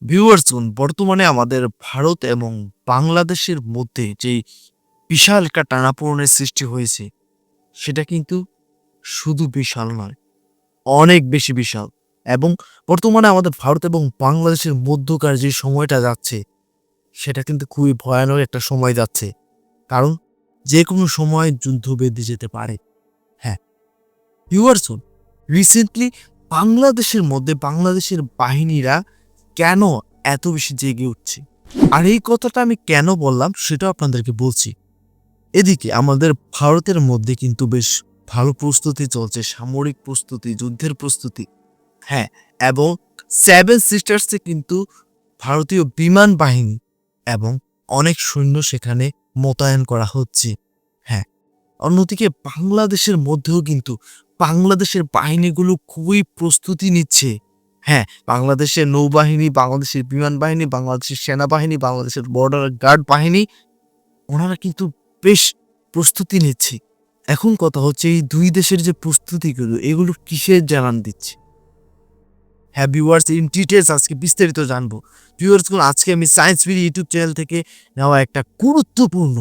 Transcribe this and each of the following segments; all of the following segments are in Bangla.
ভিউয়ার্স বর্তমানে আমাদের ভারত এবং বাংলাদেশের মধ্যে যেই বিশাল একটা টানাপোড়েনের সৃষ্টি হয়েছে, সেটা কিন্তু শুধু বিশাল নয়, অনেক বেশি বিশাল। এবং বর্তমানে আমাদের ভারত এবং বাংলাদেশের মধ্যকার যে সময়টা যাচ্ছে, সেটা কিন্তু খুবই ভয়ানক একটা সময় যাচ্ছে। কারণ যেকোনো সময় যুদ্ধ বেঁধে যেতে পারে। হ্যাঁ, ভিউয়ার্স রিসেন্টলি বাংলাদেশের মধ্যে বাংলাদেশের বাহিনীরা কেন এত বেশি জেগে উঠছে? আর এই কথাটা আমি কেন বললাম সেটাও আপনাদেরকে বলছি। এদিকে আমাদের ভারতের মধ্যে কিন্তু বেশ ভালো প্রস্তুতি চলছে, সামরিক প্রস্তুতি, যুদ্ধের প্রস্তুতি। হ্যাঁ, এবং সেভেন সিস্টার্সে কিন্তু ভারতীয় বিমান বাহিনী এবং অনেক সৈন্য সেখানে মোতায়েন করা হচ্ছে। হ্যাঁ, অন্যদিকে বাংলাদেশের মধ্যেও কিন্তু বাংলাদেশের বাহিনীগুলো খুবই প্রস্তুতি নিচ্ছে। হ্যাঁ, বাংলাদেশের নৌবাহিনী, বাংলাদেশের বিমান বাহিনী, বাংলাদেশের সেনাবাহিনী, বাংলাদেশের বর্ডার গার্ড বাহিনী, ওনারা কিন্তু বেশ প্রস্তুতি নিচ্ছে। এখন কথা হচ্ছে এই দুই দেশের যে প্রস্তুতিগুলো, এগুলো কিসের জানান দিচ্ছে? হ্যাঁ ভিউয়ার্স, ইন ডিটেলস আজকে বিস্তারিত জানবো। ভিউয়ার্সগুলো, আজকে আমি সায়েন্স বিডি ইউটিউব চ্যানেল থেকে নেওয়া একটা গুরুত্বপূর্ণ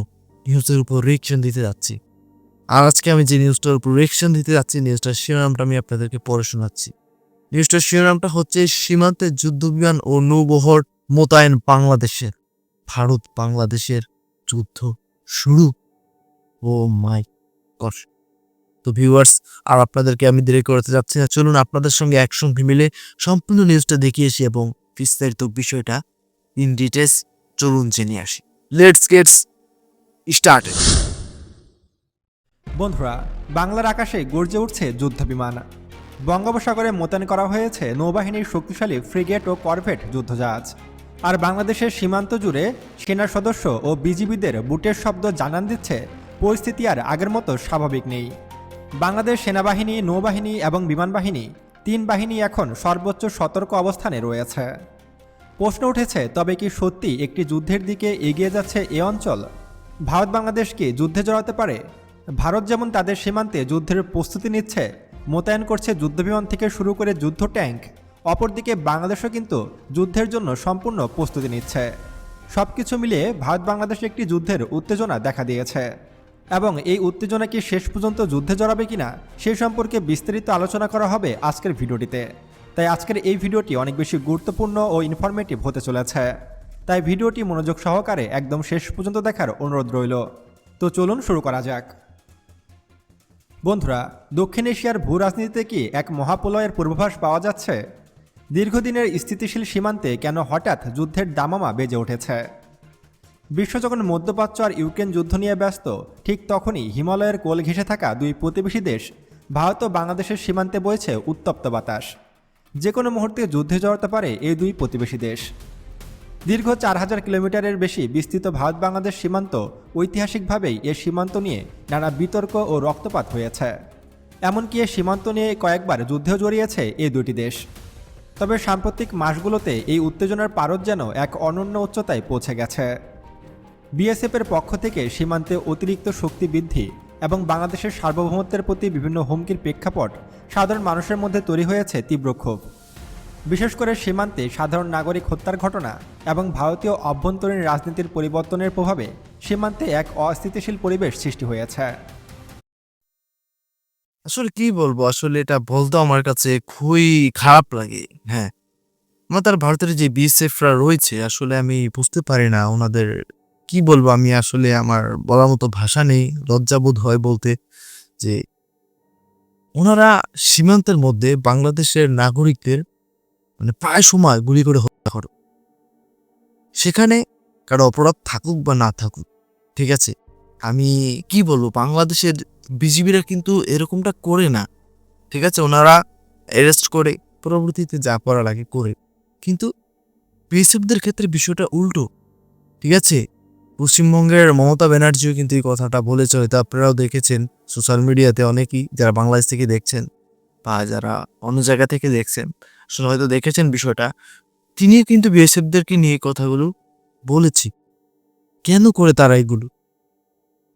নিউজের উপর রিয়েকশন দিতে যাচ্ছি। আর আজকে আমি যে নিউজটার উপর রিয়েকশন দিতে যাচ্ছি, নিউজটার শিরোনামটা আমি আপনাদেরকে পড়ে শোনাচ্ছি। নিউজটার শিরোনামটা হচ্ছে সীমান্তে যুদ্ধবিমান ও নৌবহর মোতায়েন বাংলাদেশের। ভারত বাংলাদেশের যুদ্ধ শুরু। ও মাই গড! তো ভিউয়ার্স, আর আপনাদেরকে আমি দেরি করতে যাচ্ছি না, চলুন আপনাদের সঙ্গে একসঙ্গে মিলে সম্পূর্ণ নিউজটা দেখিয়ে আসি এবং বিস্তারিত বিষয়টা ইন ডিটেলস চলুন জেনে আসি। Let's gets started. বন্ধুরা, বাংলার আকাশে গর্জে উঠছে যুদ্ধবিমান। বঙ্গোপসাগরে মোতায়েন করা হয়েছে নৌবাহিনীর শক্তিশালী ফ্রিগেট ও করভেট যুদ্ধজাহাজ। আর বাংলাদেশের সীমান্ত জুড়ে সেনা সদস্য ও বিজিবিদের বুটের শব্দ জানান দিচ্ছে পরিস্থিতি আর আগের মতো স্বাভাবিক নেই। বাংলাদেশ সেনাবাহিনী, নৌবাহিনী এবং বিমান বাহিনী, তিন বাহিনী এখন সর্বোচ্চ সতর্ক অবস্থানে রয়েছে। প্রশ্ন উঠেছে, তবে কি সত্যি একটি যুদ্ধের দিকে এগিয়ে যাচ্ছে এ অঞ্চল? ভারত বাংলাদেশ কি যুদ্ধে জড়াতে পারে? ভারত যেমন তাদের সীমান্তে যুদ্ধের প্রস্তুতি নিচ্ছে, মোতায়েন করছে যুদ্ধবিমান থেকে শুরু করে যুদ্ধ ট্যাঙ্ক, অপরদিকে বাংলাদেশও কিন্তু যুদ্ধের জন্য সম্পূর্ণ প্রস্তুতি নিচ্ছে। সব কিছু মিলিয়ে ভারত বাংলাদেশে একটি যুদ্ধের উত্তেজনা দেখা দিয়েছে। এবং এই উত্তেজনা কি শেষ পর্যন্ত যুদ্ধে জড়াবে কিনা সে সম্পর্কে বিস্তারিত আলোচনা করা হবে আজকের ভিডিওটিতে। তাই আজকের এই ভিডিওটি অনেক বেশি গুরুত্বপূর্ণ ও ইনফরমেটিভ হতে চলেছে। তাই ভিডিওটি মনোযোগ সহকারে একদম শেষ পর্যন্ত দেখার অনুরোধ রইল। তো চলুন শুরু করা যাক। বন্ধুরা, দক্ষিণ এশিয়ার ভূ রাজনীতিতে কি এক মহাপ্রলয়ের পূর্বাভাস পাওয়া যাচ্ছে? দীর্ঘদিনের স্থিতিশীল সীমান্তে কেন হঠাৎ যুদ্ধের দামামা বেজে উঠেছে? বিশ্ব যখন মধ্যপ্রাচ্য আর ইউক্রেন যুদ্ধ নিয়ে ব্যস্ত, ঠিক তখনই হিমালয়ের কোল ঘেঁষে থাকা দুই প্রতিবেশী দেশ ভারত ও বাংলাদেশের সীমান্তে বইছে উত্তপ্ত বাতাস। যে কোনো মুহূর্তে যুদ্ধে জড়াতে পারে এই দুই প্রতিবেশী দেশ। দীর্ঘ 4000 কিলোমিটারের বেশি বিস্তৃত ভারত বাংলাদেশ সীমান্ত, ঐতিহাসিকভাবেই এ সীমান্ত নিয়ে নানা বিতর্ক ও রক্তপাত হয়েছে। এমনকি এ সীমান্ত নিয়ে কয়েকবার যুদ্ধেও জড়িয়েছে এই দুটি দেশ। তবে সাম্প্রতিক মাসগুলোতে এই উত্তেজনার পারদ যেন এক অনন্য উচ্চতায় পৌঁছে গেছে। বিএসএফের পক্ষ থেকে সীমান্তে অতিরিক্ত শক্তি বৃদ্ধি এবং বাংলাদেশের সার্বভৌমত্বের প্রতি বিভিন্ন হুমকির প্রেক্ষাপট সাধারণ মানুষের মধ্যে তৈরি হয়েছে তীব্র ক্ষোভ। বিশেষ করে সীমান্তে সাধারণ নাগরিক হত্যার ঘটনা এবং ভারতীয় অভ্যন্তরীণ রাজনীতির পরিবর্তনের প্রভাবে সীমান্তে এক অস্থিতিশীল পরিবেশ সৃষ্টি হয়েছে। আসলে কি বলবো, আসলে এটা বলতে আমার কাছে খুবই খারাপ লাগে। হ্যাঁ, আমাদের ভারতের যে বিএসএফরা রয়েছে, আসলে আমি বুঝতে পারি না ওনাদের কি বলবো। আমি আসলে আমার বলার মতো ভাষা নেই, লজ্জাবোধ হয় বলতে, যে ওনারা সীমান্তের মধ্যে বাংলাদেশের নাগরিকদের মানে প্রায় সময় গুলি করে হত্যা করে। সেখানে কারো অপরাধ থাকুক বা না থাকুক, ঠিক আছে, আমি কি বলবো, বাংলাদেশের বিজিবিরা কিন্তু এরকমটা করে না। ঠিক আছে, ওনারা অ্যারেস্ট করে পরবর্তীতে যা করা লাগে করে, কিন্তু বিএসএফদের ক্ষেত্রে বিষয়টা উল্টো। ঠিক আছে, পশ্চিমবঙ্গের মমতা ব্যানার্জিও কিন্তু এই কথাটা বলেছে, হয়তো আপনারাও দেখেছেন সোশ্যাল মিডিয়াতে, অনেকেই যারা বাংলাদেশ থেকে দেখছেন বা যারা অন্য জায়গা থেকে দেখছেন, আসলে হয়তো দেখেছেন বিষয়টা। তিনিও কিন্তু বিএসএফদেরকে নিয়ে কথাগুলো বলেছি, কেন করে তারা এগুলো।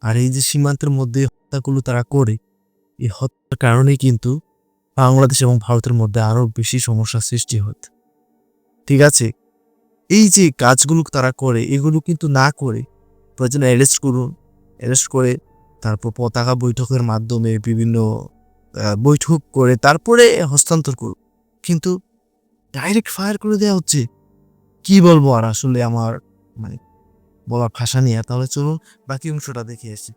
আর এই যে সীমান্তের মধ্যে হত্যাগুলো তারা করে, এই হত্যার কারণেই কিন্তু বাংলাদেশ এবং ভারতের মধ্যে আরো বেশি সমস্যা সৃষ্টি হচ্ছে। ঠিক আছে, এই যে কাজগুলো তারা করে এগুলো কিন্তু না করে প্রয়োজনে অ্যারেস্ট করুন, অ্যারেস্ট করে তারপর পতাকা বৈঠকের মাধ্যমে বিভিন্ন বৈঠক করে তারপরে হস্তান্তর করুন, কিন্তু ডাইরেক্ট ফায়ার করে দেওয়া হচ্ছে। কি বলবো আর, আসলে আমার মানে বলার ভাষা নিয়ে। তাহলে চলুন বাকি অংশটা দেখে আসি।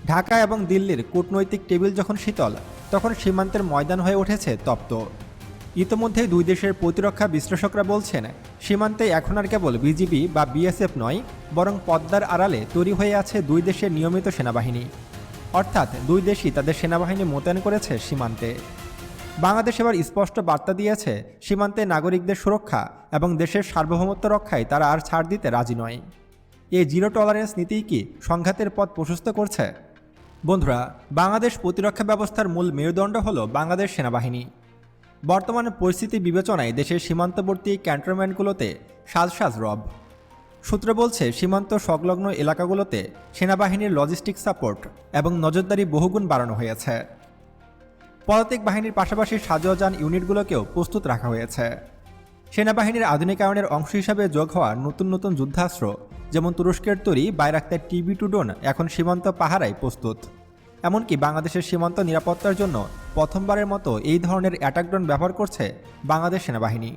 ঢাকা এবং দিল্লির কূটনৈতিক টেবিল যখন শীতল, তখন সীমান্তের ময়দান হয়ে উঠেছে তপ্ত। ইতোমধ্যে দুই দেশের প্রতিরক্ষা বিশ্লেষকরা বলছেন, সীমান্তে এখন আর কেবল বিজিবি বা বিএসএফ নয়, বরং পদ্মার আড়ালে তৈরি হয়ে আছে দুই দেশের নিয়মিত সেনাবাহিনী। অর্থাৎ দুই দেশই তাদের সেনাবাহিনী মোতায়েন করেছে সীমান্তে। বাংলাদেশ এবার স্পষ্ট বার্তা দিয়েছে, সীমান্তে নাগরিকদের সুরক্ষা এবং দেশের সার্বভৌমত্ব রক্ষায় তারা আর ছাড় দিতে রাজি নয়। এই জিরো টলারেন্স নীতিই কি সংঘাতের পথ প্রশস্ত করছে? বন্ধুরা, বাংলাদেশ প্রতিরক্ষা ব্যবস্থার মূল মেরুদণ্ড হল বাংলাদেশ সেনাবাহিনী। বর্তমান পরিস্থিতি বিবেচনায় দেশের সীমান্তবর্তী ক্যান্টনমেন্টগুলোতে সাজ সাজ রব। সূত্র বলছে, সীমান্ত সংলগ্ন এলাকাগুলোতে সেনাবাহিনীর লজিস্টিক সাপোর্ট এবং নজরদারি বহুগুণ বাড়ানো হয়েছে। পদাতিক বাহিনীর পাশাপাশি সাজোয়াজান ইউনিটগুলোকেও প্রস্তুত রাখা হয়েছে। সেনাবাহিনীর আধুনিকায়নের অংশ হিসাবে যোগ হওয়া নতুন নতুন যুদ্ধাস্ত্র, যেমন তুরস্কের তৈরি বাইরাক্তার TB2 ড্রোন এখন সীমান্ত পাহারায় প্রস্তুত। এমনকি বাংলাদেশের সীমান্ত নিরাপত্তার জন্য প্রথমবারের মতো এই ধরনের অ্যাটাক ড্রোন ব্যবহার করছে বাংলাদেশ সেনাবাহিনী।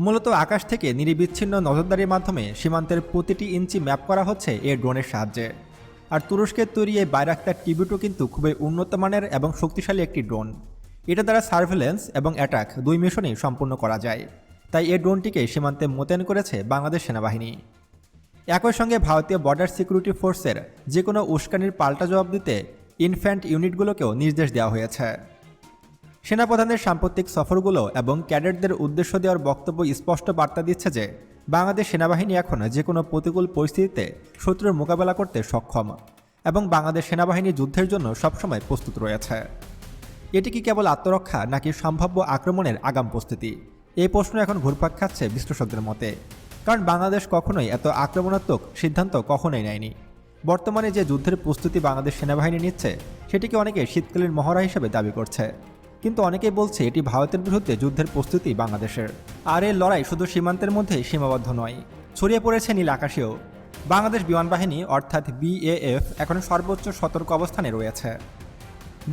মূলত আকাশ থেকে নিরবিচ্ছিন্ন নজরদারির মাধ্যমে সীমান্তের প্রতিটি ইঞ্চি ম্যাপ করা হচ্ছে এই ড্রোনের সাহায্যে। আর তুরস্কের তৈরি এই বাইরাক্তার TB2 কিন্তু খুবই উন্নত মানের এবং শক্তিশালী একটি ড্রোন। এটা দ্বারা সার্ভেলেন্স এবং অ্যাটাক দুই মিশনই সম্পূর্ণ করা যায়। তাই এই ড্রোনটিকে সীমান্তে মোতায়েন করেছে বাংলাদেশ সেনাবাহিনী। একই সঙ্গে ভারতীয় বর্ডার সিকিউরিটি ফোর্সের যে কোনো উস্কানির পাল্টা জবাব দিতে ইনফ্যান্ট ইউনিটগুলোকেও নির্দেশ দেওয়া হয়েছে। সেনাপ্রধানের সাম্প্রতিক সফরগুলো এবং ক্যাডেটদের উদ্দেশ্য দেওয়ার বক্তব্য স্পষ্ট বার্তা দিচ্ছে যে বাংলাদেশ সেনাবাহিনী এখন যে কোনো প্রতিকূল পরিস্থিতিতে শত্রুর মোকাবেলা করতে সক্ষম এবং বাংলাদেশ সেনাবাহিনী যুদ্ধের জন্য সবসময় প্রস্তুত রয়েছে। এটি কি কেবল আত্মরক্ষা নাকি সম্ভাব্য আক্রমণের আগাম প্রস্তুতি? এই প্রশ্ন এখন ঘুরপাক খাচ্ছে বিশ্লেষকদের মতে। কারণ বাংলাদেশ কখনোই এত আক্রমণাত্মক সিদ্ধান্ত কখনোই নেয়নি। বর্তমানে যে যুদ্ধের প্রস্তুতি বাংলাদেশ সেনাবাহিনী নিচ্ছে, সেটিকে অনেকে শীতকালীন মহড়া হিসেবে দাবি করছে, কিন্তু অনেকেই বলছে এটি ভারতের বিরুদ্ধে যুদ্ধের প্রস্তুতি বাংলাদেশের। আর এই লড়াই শুধু সীমান্তের মধ্যেই সীমাবদ্ধ নয়, ছড়িয়ে পড়েছে নীল আকাশেও। বাংলাদেশ বিমান বাহিনী অর্থাৎ BAF এখন সর্বোচ্চ সতর্ক অবস্থানে রয়েছে।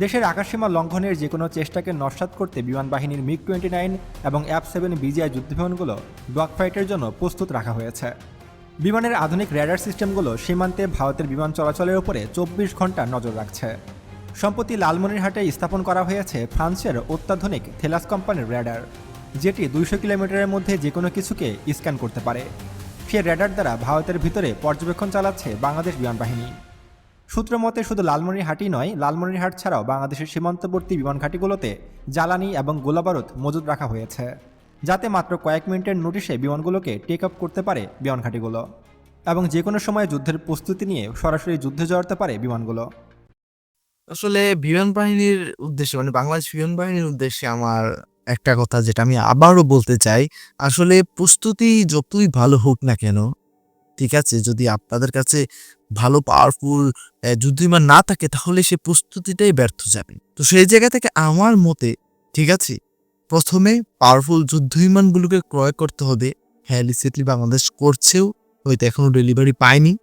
দেশের আকাশসীমা লঙ্ঘনের যে কোনো চেষ্টাকে নস্যাৎ করতে বিমান বাহিনীর MiG-29 এবং F-7 BGI যুদ্ধবিমানগুলো ডগ ফাইটের জন্য প্রস্তুত রাখা হয়েছে। বিমানের আধুনিক র্যাডার সিস্টেমগুলো সীমান্তে ভারতের বিমান চলাচলের উপরে 24 ঘন্টা নজর রাখছে। সম্প্রতি লালমনিরহাটে স্থাপন করা হয়েছে ফ্রান্সের অত্যাধুনিক থেলাস কোম্পানির র্যাডার, যেটি 200 কিলোমিটারের মধ্যে যে কোনো কিছুকে স্ক্যান করতে পারে। সেই র্যাডার দ্বারা ভারতের ভিতরে পর্যবেক্ষণ চালাচ্ছে বাংলাদেশ বিমান বাহিনী। সূত্র মতে শুধু লালমনিরহাটই নয়, লালমনিরহাট ছাড়াও বাংলাদেশের সীমান্তবর্তী বিমান ঘাঁটিগুলোতে জ্বালানি এবং গোলাবারুদ মজুদ রাখা হয়েছে, যাতে মাত্র কয়েক মিনিটের নোটিশে বিমানগুলোকে টেক আপ করতে পারে বিমান ঘাঁটিগুলো এবং যে কোনো সময় যুদ্ধের প্রস্তুতি নিয়ে সরাসরি যুদ্ধে জড়াতে পারে বিমানগুলো। আসলে বিমান বাহিনীর উদ্দেশ্যে মানে বাংলাদেশ বিমান বাহিনীর উদ্দেশ্যে আমার একটা কথা যেটা আমি আবারও বলতে চাই, আসলে প্রস্তুতি যতই ভালো হোক না কেন, ঠিক আছে, যদি আপনাদের কাছে ভালো পাওয়ারফুল যুদ্ধবিমান না থাকে তাহলে সে প্রস্তুতিটাই ব্যর্থ যাবে। তো সেই জায়গা থেকে আমার মতে, ঠিক আছে, প্রথমে পাওয়ারফুল যুদ্ধবিমানগুলোকে ক্রয় করতে হবে। হ্যাঁ, রিসেন্টলি বাংলাদেশ করছেও, হয়তো এখনো ডেলিভারি পায়নি,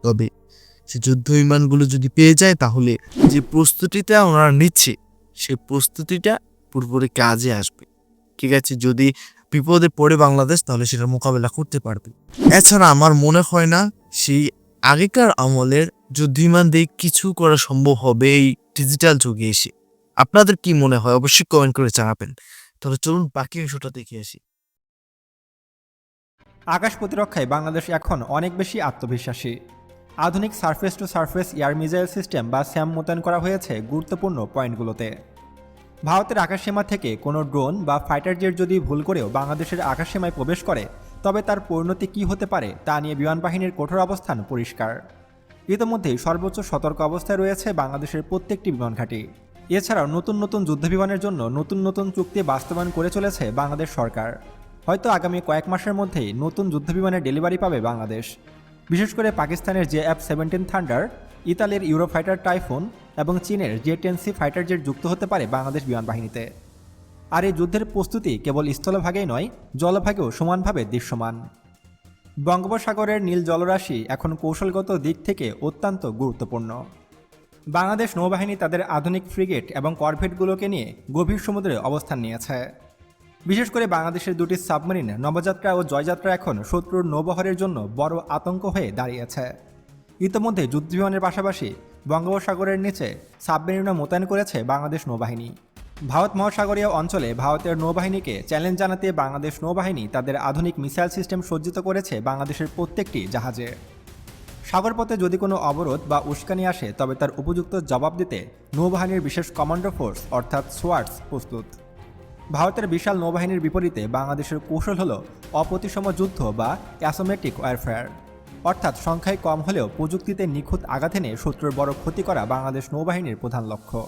তবে সে যুদ্ধবিমানগুলো যদি পেয়ে যায় তাহলে যে প্রস্তুতিটা ওনারা নিচ্ছে সে প্রস্তুতিটা পুরোপুরি কাজে আসবে। ঠিক আছে, যদি বিপদে পড়ে বাংলাদেশ তাহলে সেটা মোকাবেলা করতে পারবে। এছাড়া আমার মনে হয় না সেই আগেকার আমলের যুদ্ধবিমান দিয়ে কিছু করা সম্ভব হবে এই ডিজিটাল যুগে এসে। আপনাদের কি মনে হয় অবশ্যই কমেন্ট করে জানাবেন। তাহলে চলুন বাকি অংশটা দেখে আসি। আকাশ প্রতিরক্ষায় বাংলাদেশ এখন অনেক বেশি আত্মবিশ্বাসী। আধুনিক surface two surface air missile system বা SAM মোতায়েন করা হয়েছে গুরুত্বপূর্ণ পয়েন্টগুলোতে। ভারতের আকাশসীমা থেকে কোনো ড্রোন বা ফাইটার জেট যদি ভুল করেও বাংলাদেশের আকাশসীমায় প্রবেশ করে, তবে তার পরিণতি কী হতে পারে তা নিয়ে বিমান বাহিনীর কঠোর অবস্থান পরিষ্কার। ইতিমধ্যেই সর্বোচ্চ সতর্ক অবস্থায় রয়েছে বাংলাদেশের প্রত্যেকটি বিমান ঘাঁটি। এছাড়াও নতুন নতুন যুদ্ধবিমানের জন্য নতুন নতুন চুক্তি বাস্তবায়ন করে চলেছে বাংলাদেশ সরকার। হয়তো আগামী কয়েক মাসের মধ্যেই নতুন যুদ্ধবিমানের ডেলিভারি পাবে বাংলাদেশ। বিশেষ করে পাকিস্তানের F-17 থান্ডার, ইতালির ইউরোফাইটার টাইফুন এবং চীনের J-10C ফাইটার জেট যুক্ত হতে পারে বাংলাদেশ বিমান বাহিনীতে। আর এই যুদ্ধের প্রস্তুতি কেবল স্থলভাগেই নয়, জলভাগেও সমানভাবে দৃশ্যমান। বঙ্গোপসাগরের নীল জলরাশি এখন কৌশলগত দিক থেকে অত্যন্ত গুরুত্বপূর্ণ। বাংলাদেশ নৌবাহিনী তাদের আধুনিক ফ্রিগেট এবং করভেটগুলোকে নিয়ে গভীর সমুদ্রে অবস্থান নিয়েছে। বিশেষ করে বাংলাদেশের দুটি সাবমেরিন নবযাত্রা ও জয়যাত্রা এখন শত্রুর নৌবহরের জন্য বড় আতঙ্ক হয়ে দাঁড়িয়েছে। ইতোমধ্যে যুদ্ধবিমানের পাশাপাশি বঙ্গোপসাগরের নিচে সাবমেরিনও মোতায়েন করেছে বাংলাদেশ নৌবাহিনী। ভারত মহাসাগরীয় অঞ্চলে ভারতের নৌবাহিনীকে চ্যালেঞ্জ জানাতে বাংলাদেশ নৌবাহিনী তাদের আধুনিক মিসাইল সিস্টেম সজ্জিত করেছে বাংলাদেশের প্রত্যেকটি জাহাজে। সাগরপথে যদি কোনো অবরোধ বা উস্কানি আসে তবে তার উপযুক্ত জবাব দিতে নৌবাহিনীর বিশেষ কমান্ডো ফোর্স অর্থাৎ সোয়ার্ডস প্রস্তুত। ভারতের বিশাল নৌবাহিনীর বিপরীতে বাংলাদেশের কৌশল হল অপ্রতিসম যুদ্ধ বা অ্যাসোমেটিক ওয়ারফেয়ার, অর্থাৎ সংখ্যায় কম হলেও প্রযুক্তিতে নিখুঁত আঘাত এনে শত্রুর বড় ক্ষতি করা বাংলাদেশ নৌবাহিনীর প্রধান লক্ষ্য।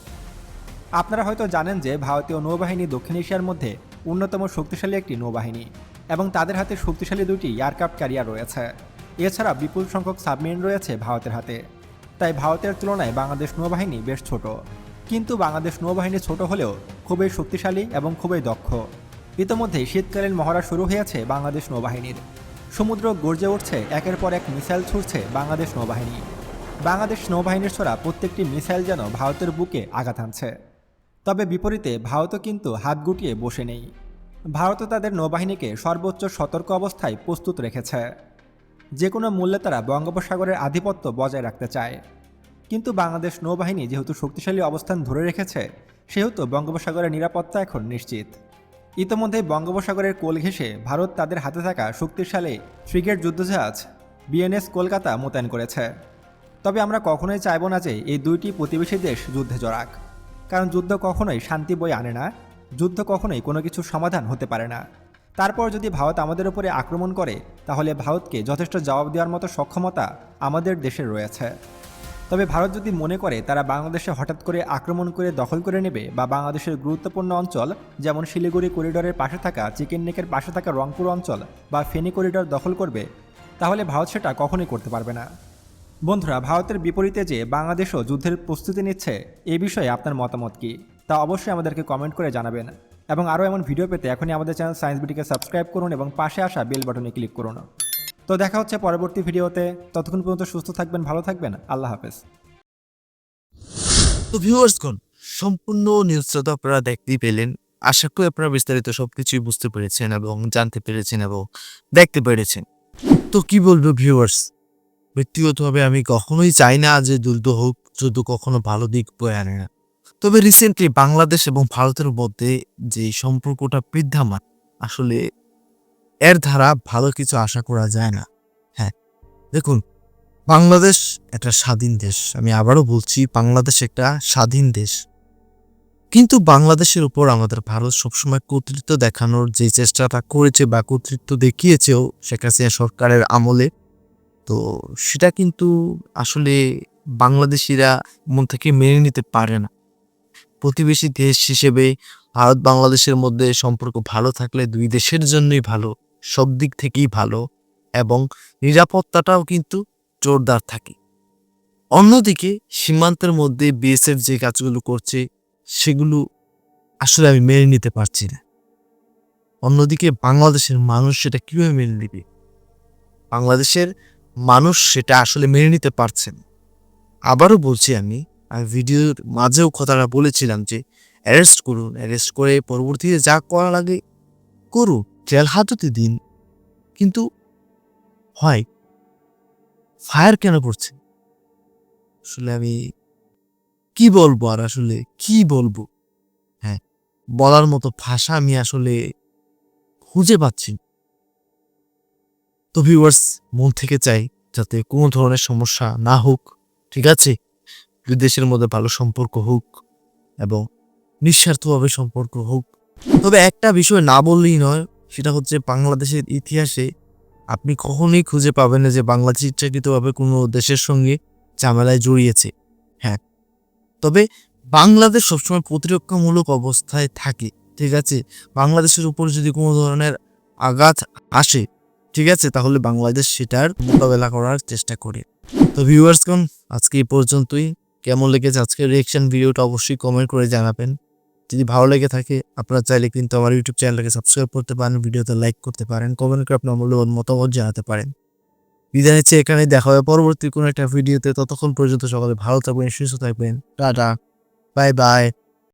আপনারা হয়তো জানেন যে ভারতীয় নৌবাহিনী দক্ষিণ এশিয়ার মধ্যে অন্যতম শক্তিশালী একটি নৌবাহিনী এবং তাদের হাতে শক্তিশালী দুটি এয়ারক্রাফট ক্যারিয়ার রয়েছে। এছাড়া বিপুল সংখ্যক সাবমেরিন রয়েছে ভারতের হাতে। তাই ভারতের তুলনায় বাংলাদেশ নৌবাহিনী বেশ ছোট, কিন্তু বাংলাদেশ নৌবাহিনী ছোট হলেও খুবই শক্তিশালী এবং খুবই দক্ষ। ইতোমধ্যেই শীতকালীন মহড়া শুরু হয়েছে বাংলাদেশ নৌবাহিনীর। সমুদ্র গর্জে উঠছে, একের পর এক মিসাইল ছুড়ছে বাংলাদেশ নৌবাহিনী। বাংলাদেশ নৌবাহিনীর ছোড়া প্রত্যেকটি মিসাইল যেন ভারতের বুকে আঘাত হানছে। তবে বিপরীতে ভারতও কিন্তু হাত গুটিয়ে বসে নেই। ভারতও তাদের নৌবাহিনীকে সর্বোচ্চ সতর্ক অবস্থায় প্রস্তুত রেখেছে। যে কোনো মূল্যে তারা বঙ্গোপসাগরের আধিপত্য বজায় রাখতে চায়। কিন্তু বাংলাদেশ নৌবাহিনী যেহেতু শক্তিশালী অবস্থান ধরে রেখেছে, সেহেতু বঙ্গোপসাগরের নিরাপত্তা এখন নিশ্চিত। ইতোমধ্যে বঙ্গোপসাগরের কোল ঘেঁষে ভারত তাদের হাতে থাকা শক্তিশালী ফ্রিগেট যুদ্ধজাহাজ বিএনএস কলকাতা মোতায়েন করেছে। তবে আমরা কখনোই চাইব না যে এই দুইটি প্রতিবেশী দেশ যুদ্ধে জড়াক, কারণ যুদ্ধ কখনোই শান্তি বয়ে আনে না, যুদ্ধ কখনোই কোনো কিছুর সমাধান হতে পারে না। তারপর যদি ভারত আমাদের উপরে আক্রমণ করে, তাহলে ভারতকে যথেষ্ট জবাব দেওয়ার মতো সক্ষমতা আমাদের দেশের রয়েছে। তবে ভারত যদি মনে করে তারা বাংলাদেশে হঠাৎ করে আক্রমণ করে দখল করে নেবে বা বাংলাদেশের গুরুত্বপূর্ণ অঞ্চল যেমন শিলিগুড়ি করিডোরের পাশে থাকা চিকেন নেকের পাশে থাকা রংপুর অঞ্চল বা ফেনী করিডোর দখল করবে, তাহলে ভারত সেটা কখনোই করতে পারবে না। বন্ধুরা, ভারতের বিপরীতে যে বাংলাদেশও যুদ্ধের প্রস্তুতি নিচ্ছে, এ বিষয়ে আপনার মতামত কী তা অবশ্যই আমাদেরকে কমেন্ট করে জানাবেন। এবং আরও এমন ভিডিও পেতে এখনই আমাদের চ্যানেল সায়েন্স বিটিকে সাবস্ক্রাইব করুন এবং পাশে আসা বেল বাটনে ক্লিক করুন। তো দেখা হচ্ছে পরবর্তী ভিডিওতে। ততক্ষণ পর্যন্ত সুস্থ থাকবেন, ভালো থাকবেন। আল্লাহ হাফেজ। তো ভিউয়ার্সগণ, সম্পূর্ণ নিউজটা তো আপনারা দেখতেই পেলেন। আশা করি আপনারা বিস্তারিত সবকিছুই বুঝতে পেরেছেন এবং জানতে পেরেছেন এবং দেখতে পেরেছেন। তো কি বলবো ভিউয়ার্স, ব্যক্তিগতভাবে আমি কখনোই চাই না যে যুদ্ধ হোক, যুদ্ধ কখনো ভালো দিক বয়ে আনে না। তবে রিসেন্টলি বাংলাদেশ এবং ভারতের মধ্যে যে সম্পর্কটা বিদ্যমান, আসলে এর দ্বারা ভালো কিছু আশা করা যায় না। হ্যাঁ, দেখুন, বাংলাদেশ একটা স্বাধীন দেশ। আমি আবারও বলছি, বাংলাদেশ একটা স্বাধীন দেশ। কিন্তু বাংলাদেশের উপর আমাদের ভারত সবসময় কর্তৃত্ব দেখানোর যে চেষ্টাটা করেছে বা কর্তৃত্ব দেখিয়েছেও শেখ হাসিনা সরকারের আমলে, তো সেটা কিন্তু আসলে বাংলাদেশিরা মন থেকে মেনে নিতে পারে না। প্রতিবেশী দেশ হিসেবে ভারত বাংলাদেশের মধ্যে সম্পর্ক ভালো থাকলে দুই দেশের জন্যই ভালো, সব দিক থেকেই ভালো এবং নিরাপত্তাটাও কিন্তু জোরদার থাকে। অন্যদিকে সীমান্তের মধ্যে বিএসএফ যে কাজগুলো করছে, সেগুলো আসলে আমি মেনে নিতে পারছি না। অন্যদিকে বাংলাদেশের মানুষ সেটা কিভাবে মেনে নিবে? বাংলাদেশের মানুষ সেটা আসলে মেনে নিতে পারছে না। আবারও বলছি, আমি ভিডিওর মাঝেও কথাটা বলেছিলাম যে অ্যারেস্ট করুন, অ্যারেস্ট করে পরবর্তীতে যা করা লাগে করুন, জেল হাজতে দিন, কিন্তু হয় ফায়ার কেন করছে? আসলে আমি কি বলবো, আর আসলে কি বলবো? হ্যাঁ, বলার মতো ভাষা আমি আসলে খুঁজে পাচ্ছি না। তো ভিউয়ার্স, মন থেকে চাই যাতে কোনো ধরনের সমস্যা না হোক, ঠিক আছে? দুই দেশের মধ্যে ভালো সম্পর্ক হোক এবং নিঃস্বার্থভাবে সম্পর্ক হোক। তবে একটা বিষয় না বললেই নয়, সেটা হচ্ছে বাংলাদেশের ইতিহাসে আপনি কখনোই খুঁজে পাবেন না যে বাংলাদেশ ইচ্ছাকৃতভাবে কোনো দেশের সঙ্গে ঝামেলায় জড়িয়েছে। হ্যাঁ, তবে বাংলাদেশ সবসময় প্রতিরক্ষামূলক অবস্থায় থাকে, ঠিক আছে? বাংলাদেশের উপর যদি কোনো ধরনের আঘাত আসে, ঠিক আছে, তাহলে বাংলাদেশ সেটার মোকাবেলা করার চেষ্টা করে। তো ভিউয়ার্সগণ, আজকে এই পর্যন্তই। কেমন লেগেছে আজকের রিঅ্যাকশন ভিডিওটা অবশ্যই কমেন্ট করে জানাবেন। যদি ভালো লেগে থাকে আপনারা চাইলে কিন্তু আমার ইউটিউব চ্যানেলটাকে সাবস্ক্রাইব করতে পারেন, ভিডিওতে লাইক করতে পারেন, কমেন্ট করে আপনার মূল্যবান মতামত জানাতে পারেন। বিদায় নিচ্ছি, এখানে দেখা হবে পরবর্তী কোনো একটা ভিডিওতে। ততক্ষণ পর্যন্ত সকলে ভালো থাকবেন, সুস্থ থাকবেন। Tata, bye bye.